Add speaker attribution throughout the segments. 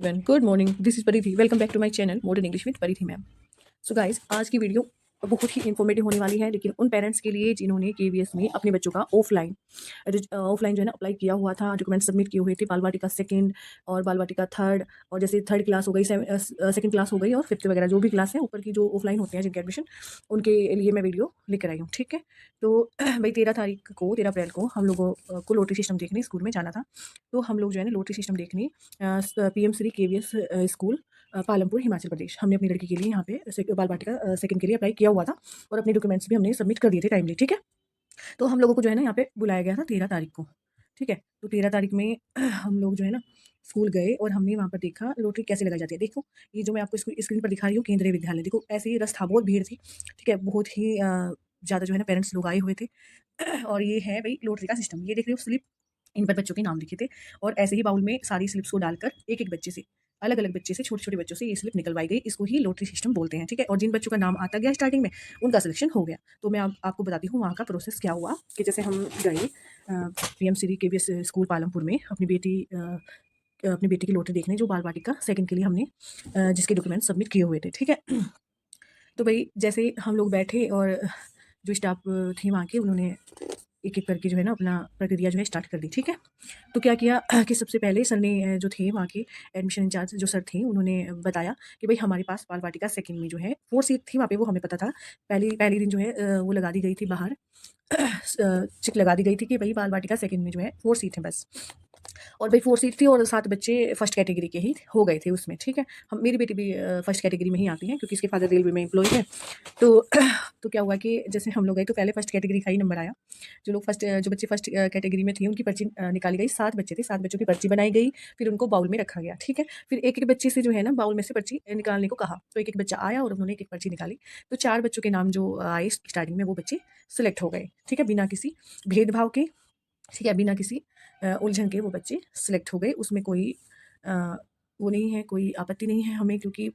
Speaker 1: Good morning, this is Paridhi. Welcome back to my channel modern English with Paridhi ma'am. So guys, आज की video बहुत ही informative होने वाली है, लेकिन उन पेरेंट्स के लिए जिन्होंने केवीएस में अपने बच्चों का ऑफलाइन जो है ना अप्लाई किया हुआ था, डॉक्यूमेंट सबमिट किए हुए थे, बाल वाटिका सेकंड और बाल वाटिका थर्ड, और जैसे थर्ड क्लास हो गई, सेकंड क्लास हो गई और फिफ्थ वगैरह जो भी क्लास है ऊपर की जो ऑफलाइन होते हैं जिनके एडमिशन, उनके लिए मैं वीडियो लेकर आई हूँ। ठीक है, तो भाई 13 अप्रैल को हम लोगों को लॉटरी सिस्टम देखने स्कूल में जाना था। तो हम लोग जो है ना लॉटरी सिस्टम देखने PM Shri KVS school Palampur Himachal Pradesh, हमने अपनी लड़की के लिए यहाँ पे बाल वाटिका सेकंड के लिए अप्लाई किया हुआ था और अपने डॉक्यूमेंट्स भी हमने सबमिट कर दिए थे टाइमली। ठीक है, तो हम लोगों को जो है ना यहाँ पे बुलाया गया था 13 तारीख को। ठीक है, तो 13 तारीख में हम लोग जो है ना स्कूल गए और हमने वहाँ पर देखा लॉटरी कैसे लगाई जाती है। देखो, ये जो मैं आपको स्क्रीन पर दिखा रही हूँ केंद्रीय विद्यालय, देखो ऐसे ही रस था, बहुत भीड़ थी। ठीक है, बहुत ही ज़्यादा जो है ना पेरेंट्स लोग आए हुए थे। और ये है भाई लॉटरी का सिस्टम, ये देख रहे हो स्लिप, इन पर बच्चों के नाम लिखे थे और ऐसे ही बाउल में सारी स्लिप्स को डालकर एक एक बच्चे से, अलग अलग बच्चे से, छोटे छोटे बच्चों से ये स्लिप निकलवाई गई। इसको ही लॉटरी सिस्टम बोलते हैं। ठीक है, और जिन बच्चों का नाम आता गया स्टार्टिंग में उनका सिलेक्शन हो गया। तो मैं आपको बताती हूँ वहाँ का प्रोसेस क्या हुआ। कि जैसे हम गए PM Shri KVS school Palampur में अपनी बेटी की लॉटरी देखने, जो बाल वाटिका सेकंड के लिए हमने जिसके डॉक्यूमेंट सबमिट किए हुए थे। ठीक है, तो भाई जैसे हम लोग बैठे और जो स्टाफ थे वहाँ के, उन्होंने एक एक करके जो है ना अपना प्रक्रिया जो है स्टार्ट कर दी। ठीक है, तो क्या किया कि सबसे पहले सर ने जो थे वहाँ के एडमिशन इंचार्ज जो सर थे, उन्होंने बताया कि भाई हमारे पास बाल वाटिका सेकंड में जो है 4 सीट थी वहाँ पे, वो हमें पता था। पहली पहली दिन जो है वो लगा दी गई थी बाहर, चिक लगा दी गई थी कि भाई बाल वाटिका सेकंड में जो है 4 सीट है बस। और भाई 4 सीट थी और 7 बच्चे फर्स्ट कैटेगरी के ही हो गए थे उसमें। ठीक है, हम मेरी बेटी भी फर्स्ट कैटेगरी में ही आती है क्योंकि इसके फादर रेलवे में एम्प्लॉय है। तो तो क्या हुआ कि जैसे हम लोग गए तो पहले फर्स्ट कैटेगरी का ही नंबर आया। जो बच्चे फर्स्ट कैटेगरी में थे उनकी पर्ची निकाली गई। 7 बच्चे थे, 7 बच्चों की पर्ची बनाई गई, फिर उनको बाउल में रखा गया। ठीक है, फिर एक एक बच्चे से जो है ना बाउल में से पर्ची निकालने को कहा, तो एक एक बच्चा आया और उन्होंने एक एक पर्ची निकाली। तो 4 बच्चों के नाम जो आए स्टार्टिंग में, वो बच्चे सिलेक्ट हो गए। ठीक है, बिना किसी भेदभाव के, ठीक है, बिना किसी उलझन के वो बच्चे सिलेक्ट हो गए। उसमें कोई अ, वो नहीं है, कोई आपत्ति नहीं है हमें, क्योंकि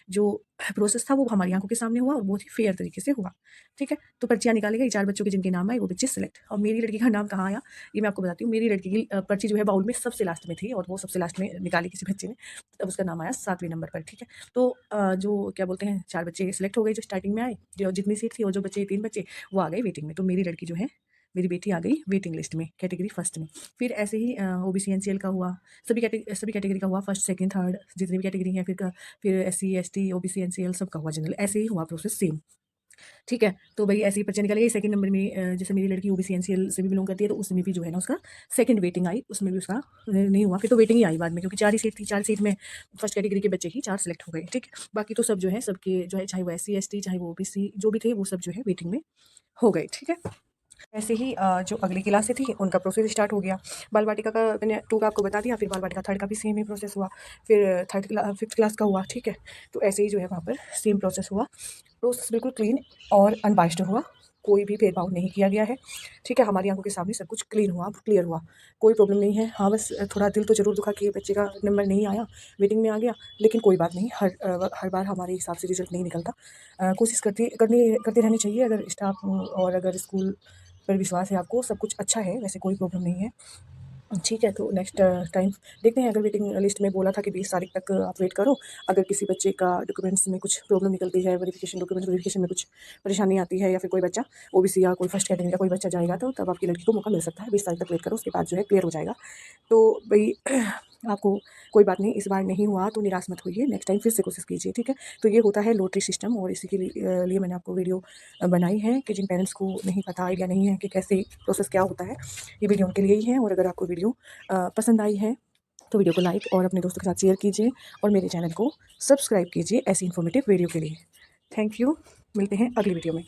Speaker 1: जो प्रोसेस था वो हमारी आंखों के सामने हुआ और बहुत ही फेयर तरीके से हुआ। ठीक है, तो पर्चियाँ निकाली गई, 4 बच्चों के जिनके नाम आए वो बच्चे सिलेक्ट। और मेरी लड़की का नाम कहाँ आया ये मैं आपको बताती हूँ। मेरी लड़की की पर्ची जो है बाउल में सबसे लास्ट में थी और वो सबसे लास्ट में निकाली किसी बच्चे ने, तब उसका नाम आया 7वें नंबर पर। ठीक है, तो जो क्या बोलते हैं 4 बच्चे सिलेक्ट हो गए जो स्टार्टिंग में आए, जो जितनी सीट थी, और जो बच्चे 3 बच्चे वो आ गए वेटिंग में। तो मेरी लड़की जो है, मेरी बेटी आ गई वेटिंग लिस्ट में, कैटेगरी फर्स्ट में। फिर ऐसे ही ओबीसी एनसीएल का हुआ, सभी कैटेगरी का हुआ, फर्स्ट सेकंड थर्ड जितनी भी कैटेगरी है, फिर एससी एसटी ओबीसी एनसीएल सबका हुआ जनरल, ऐसे ही हुआ प्रोसेस सेम। ठीक है, तो भाई ऐसे ही पर्चा निकल गई। सेकंड नंबर में जैसे मेरी लड़की ओबीसी एनसीएल से भी बिलोंग करती है, तो उसमें भी जो है ना उसका सेकंड वेटिंग आई, उसमें भी उसका नहीं हुआ। फिर तो वेटिंग ही आई बाद में, क्योंकि 4 ही सीट थी, 4 सीट में फर्स्ट कैटेगरी के बच्चे ही 4 सेलेक्ट हो गए। ठीक है, बाकी तो सब जो है सबके जो है, चाहे वो एससी एसटी चाहे वो ओबीसी जो भी थे, वो सब जो है वेटिंग में हो गए। ठीक है, ऐसे ही जो अगली क्लासें थी उनका प्रोसेस स्टार्ट हो गया। बाल वाटिका का मैंने 2 का आपको बता दिया, फिर बाल वाटिका थर्ड का भी सेम ही प्रोसेस हुआ, फिर फिफ्थ क्लास का हुआ। ठीक है, तो ऐसे ही जो है वहाँ पर सेम प्रोसेस हुआ। प्रोसेस बिल्कुल क्लीन और अनबाइस्ड हुआ, कोई भी भेदभाव नहीं किया गया है। ठीक है, हमारी आंखों के सामने सब कुछ क्लीन हुआ, क्लियर हुआ, कोई प्रॉब्लम नहीं है। हाँ, बस थोड़ा दिल तो ज़रूर दुखा कि बच्चे का नंबर नहीं आया, वेटिंग में आ गया, लेकिन कोई बात नहीं, हर बार हमारे हिसाब से रिजल्ट नहीं निकलता। कोशिश करते रहनी चाहिए। अगर स्टाफ और अगर स्कूल पर विश्वास है आपको, सब कुछ अच्छा है, वैसे कोई प्रॉब्लम नहीं है। ठीक है, तो नेक्स्ट टाइम देखते हैं। अगर वेटिंग लिस्ट में बोला था कि 20 तारीख तक आप वेट करो, अगर किसी बच्चे का डॉक्यूमेंट्स में कुछ प्रॉब्लम निकलती है, डॉक्यूमेंट वेरिफिकेशन में कुछ परेशानी आती है, या फिर कोई बच्चा ओबीसी या कोई फर्स्ट कैटेगरी का कोई बच्चा जाएगा, तो तब आपकी लड़की को मौका मिल सकता है। 20 तारीख तक वेट करो, उसके बाद जो है क्लियर हो जाएगा। तो भाई आपको कोई बात नहीं, इस बार नहीं हुआ तो निराश मत होइए, नेक्स्ट टाइम फिर से कोशिश कीजिए। ठीक है, तो ये होता है लॉटरी सिस्टम, और इसी के लिए मैंने आपको वीडियो बनाई है कि जिन पेरेंट्स को नहीं पता, आइडिया नहीं है कि कैसे प्रोसेस क्या होता है, ये वीडियो उनके लिए ही है। और अगर आपको वीडियो पसंद आई है तो वीडियो को लाइक और अपने दोस्तों के साथ शेयर कीजिए और मेरे चैनल को सब्सक्राइब कीजिए ऐसी इन्फॉर्मेटिव वीडियो के लिए। थैंक यू, मिलते हैं अगली वीडियो में।